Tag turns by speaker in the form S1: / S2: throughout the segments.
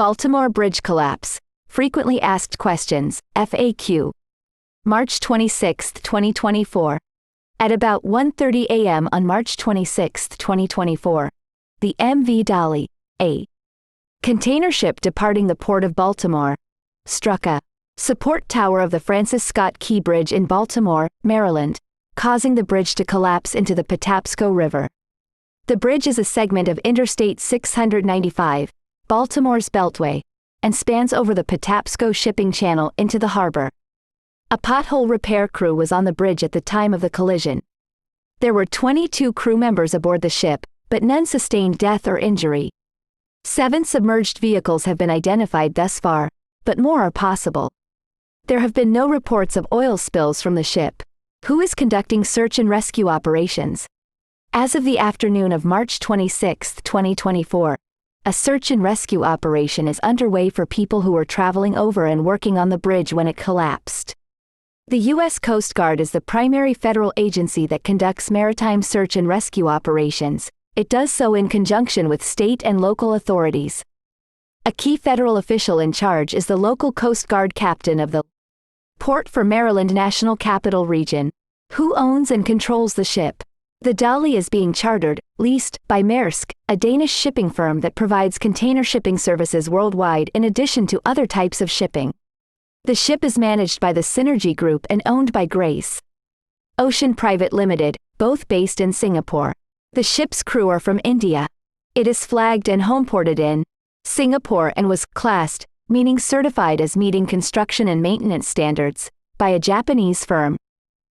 S1: Baltimore Bridge Collapse. Frequently Asked Questions, FAQ. March 26, 2024. At about 1:30 a.m. on March 26, 2024, the MV Dali, a container ship departing the Port of Baltimore, struck a support tower of the Francis Scott Key Bridge in Baltimore, Maryland, causing the bridge to collapse into the Patapsco River. The bridge is a segment of Interstate 695, Baltimore's beltway, and spans over the Patapsco shipping channel into the harbor. A pothole repair crew was on the bridge at the time of the collision. There were 22 crew members aboard the ship, but none sustained death or injury. 7 submerged vehicles have been identified thus far, but more are possible. There have been no reports of oil spills from the ship. Who is conducting search and rescue operations? As of the afternoon of March 26, 2024, a search and rescue operation is underway for people who were traveling over and working on the bridge when it collapsed. The U.S. Coast Guard is the primary federal agency that conducts maritime search and rescue operations. It does so in conjunction with state and local authorities. A key federal official in charge is the local Coast Guard captain of the Port for Maryland National Capital Region. Who owns and controls the ship? The Dali is being chartered, leased, by Maersk, a Danish shipping firm that provides container shipping services worldwide in addition to other types of shipping. The ship is managed by the Synergy Group and owned by Grace Ocean Private Limited, both based in Singapore. The ship's crew are from India. It is flagged and homeported in Singapore and was classed, meaning certified as meeting construction and maintenance standards, by a Japanese firm,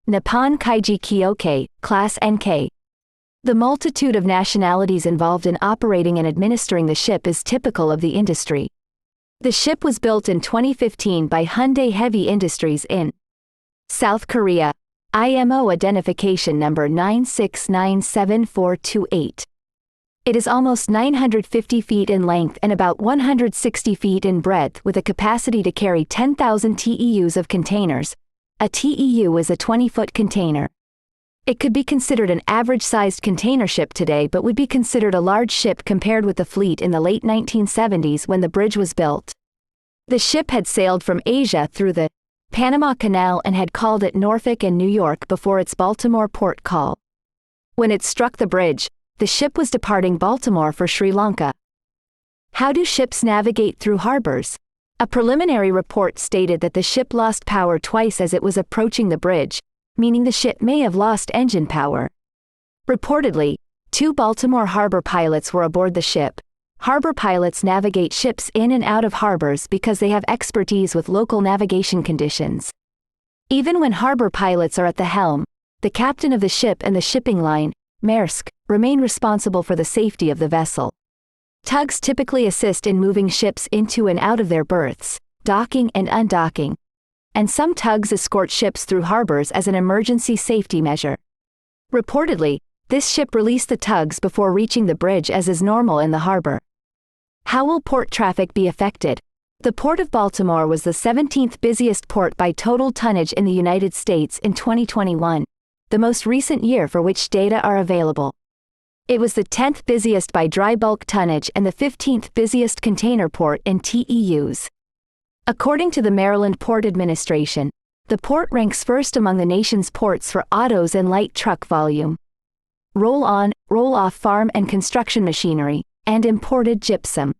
S1: Nippon Kaiji Kyokai, Class NK. The multitude of nationalities involved in operating and administering the ship is typical of the industry. The ship was built in 2015 by Hyundai Heavy Industries in South Korea. IMO identification number 9697428. It is almost 950 feet in length and about 160 feet in breadth with a capacity to carry 10,000 TEUs of containers. A TEU is a 20-foot container. It could be considered an average-sized container ship today but would be considered a large ship compared with the fleet in the late 1970s when the bridge was built. The ship had sailed from Asia through the Panama Canal and had called at Norfolk and New York before its Baltimore port call. When it struck the bridge, the ship was departing Baltimore for Sri Lanka. How do ships navigate through harbors? A preliminary report stated that the ship lost power twice as it was approaching the bridge, meaning the ship may have lost engine power. Reportedly, 2 Baltimore harbor pilots were aboard the ship. Harbor pilots navigate ships in and out of harbors because they have expertise with local navigation conditions. Even when harbor pilots are at the helm, the captain of the ship and the shipping line, Maersk, remain responsible for the safety of the vessel. Tugs typically assist in moving ships into and out of their berths, docking and undocking. And some tugs escort ships through harbors as an emergency safety measure. Reportedly, this ship released the tugs before reaching the bridge as is normal in the harbor. How will port traffic be affected? The Port of Baltimore was the 17th busiest port by total tonnage in the United States in 2021, the most recent year for which data are available. It was the 10th busiest by dry bulk tonnage and the 15th busiest container port in TEUs. According to the Maryland Port Administration, the port ranks first among the nation's ports for autos and light truck volume, roll-on, roll-off farm and construction machinery, and imported gypsum.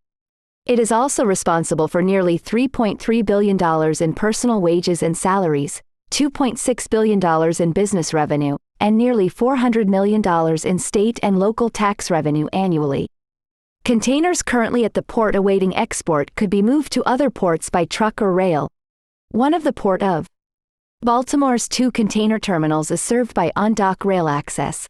S1: It is also responsible for nearly $3.3 billion in personal wages and salaries, $2.6 billion in business revenue, and nearly $400 million in state and local tax revenue annually. Containers currently at the port awaiting export could be moved to other ports by truck or rail. One of the Port of Baltimore's 2 container terminals is served by on-dock rail access.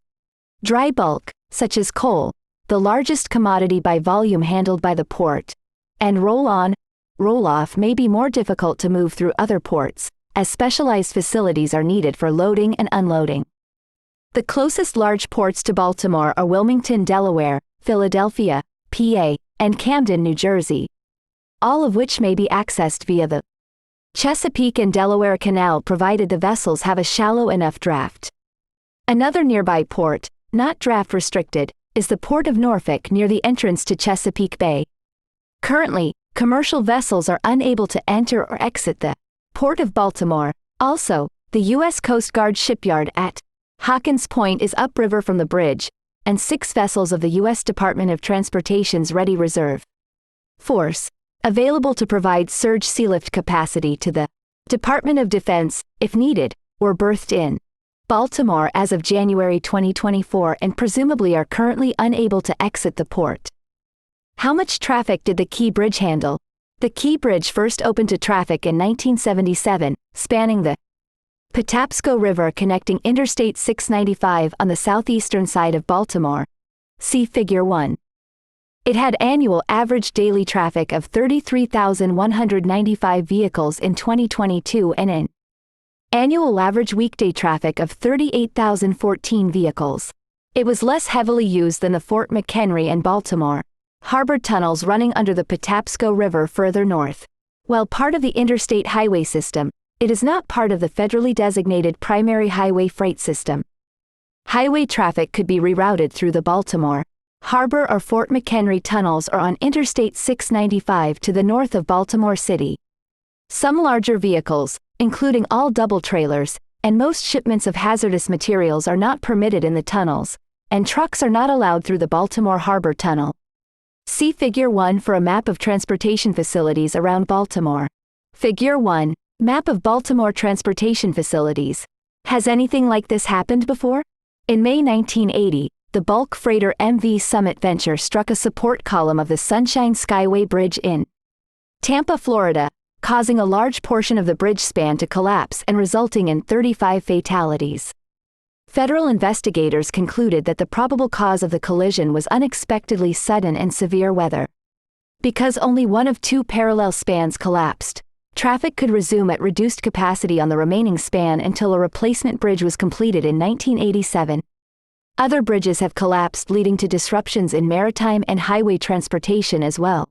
S1: Dry bulk, such as coal, the largest commodity by volume handled by the port, and roll-on, roll-off may be more difficult to move through other ports, as specialized facilities are needed for loading and unloading. The closest large ports to Baltimore are Wilmington, Delaware, Philadelphia, PA, and Camden, New Jersey, all of which may be accessed via the Chesapeake and Delaware Canal provided the vessels have a shallow enough draft. Another nearby port, not draft restricted, is the Port of Norfolk near the entrance to Chesapeake Bay. Currently, commercial vessels are unable to enter or exit the Port of Baltimore. Also, the U.S. Coast Guard shipyard at Hawkins Point is upriver from the bridge, and 6 vessels of the U.S. Department of Transportation's ready reserve force, available to provide surge sealift capacity to the Department of Defense, if needed, were berthed in Baltimore as of January 2024 and presumably are currently unable to exit the port. How much traffic did the Key Bridge handle? The Key Bridge first opened to traffic in 1977, spanning the Patapsco River connecting Interstate 695 on the southeastern side of Baltimore. See Figure 1. It had annual average daily traffic of 33,195 vehicles in 2022 and an annual average weekday traffic of 38,014 vehicles. It was less heavily used than the Fort McHenry and Baltimore Harbor tunnels running under the Patapsco River further north. While part of the interstate highway system, it is not part of the federally designated primary highway freight system. Highway traffic could be rerouted through the Baltimore Harbor or Fort McHenry tunnels or on Interstate 695 to the north of Baltimore City. Some larger vehicles, including all double trailers, and most shipments of hazardous materials are not permitted in the tunnels, and trucks are not allowed through the Baltimore Harbor Tunnel. See Figure 1 for a map of transportation facilities around Baltimore. Figure 1, Map of Baltimore transportation facilities. Has anything like this happened before? In May 1980, the bulk freighter MV Summit Venture struck a support column of the Sunshine Skyway Bridge in Tampa, Florida, causing a large portion of the bridge span to collapse and resulting in 35 fatalities. Federal investigators concluded that the probable cause of the collision was unexpectedly sudden and severe weather. Because only one of 2 parallel spans collapsed, traffic could resume at reduced capacity on the remaining span until a replacement bridge was completed in 1987. Other bridges have collapsed, leading to disruptions in maritime and highway transportation as well.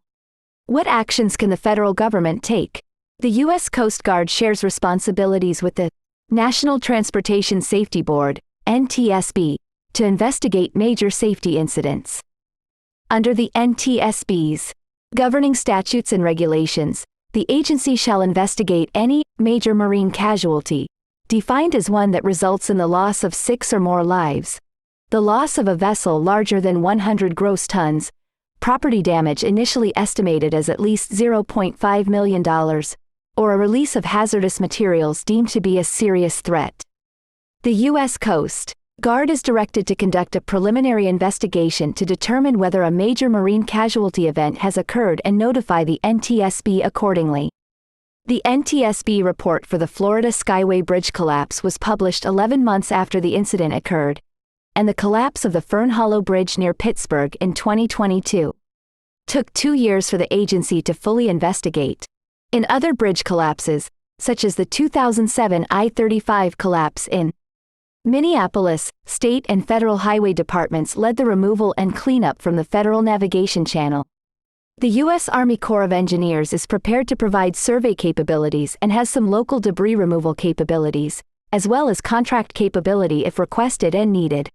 S1: What actions can the federal government take? The U.S. Coast Guard shares responsibilities with the National Transportation Safety Board, NTSB, to investigate major safety incidents. Under the NTSB's governing statutes and regulations, the agency shall investigate any major marine casualty, defined as one that results in the loss of 6 or more lives, the loss of a vessel larger than 100 gross tons, property damage initially estimated as at least $0.5 million, or a release of hazardous materials deemed to be a serious threat. The U.S. Coast Guard is directed to conduct a preliminary investigation to determine whether a major marine casualty event has occurred and notify the NTSB accordingly. The NTSB report for the Florida Skyway Bridge collapse was published 11 months after the incident occurred, and the collapse of the Fern Hollow Bridge near Pittsburgh in 2022 took 2 years for the agency to fully investigate. In other bridge collapses, such as the 2007 I-35 collapse in Minneapolis, state and federal highway departments led the removal and cleanup from the Federal Navigation Channel. The U.S. Army Corps of Engineers is prepared to provide survey capabilities and has some local debris removal capabilities, as well as contract capability if requested and needed.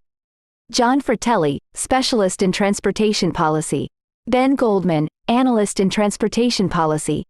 S1: John Fratelli, Specialist in Transportation Policy. Ben Goldman, Analyst in Transportation Policy.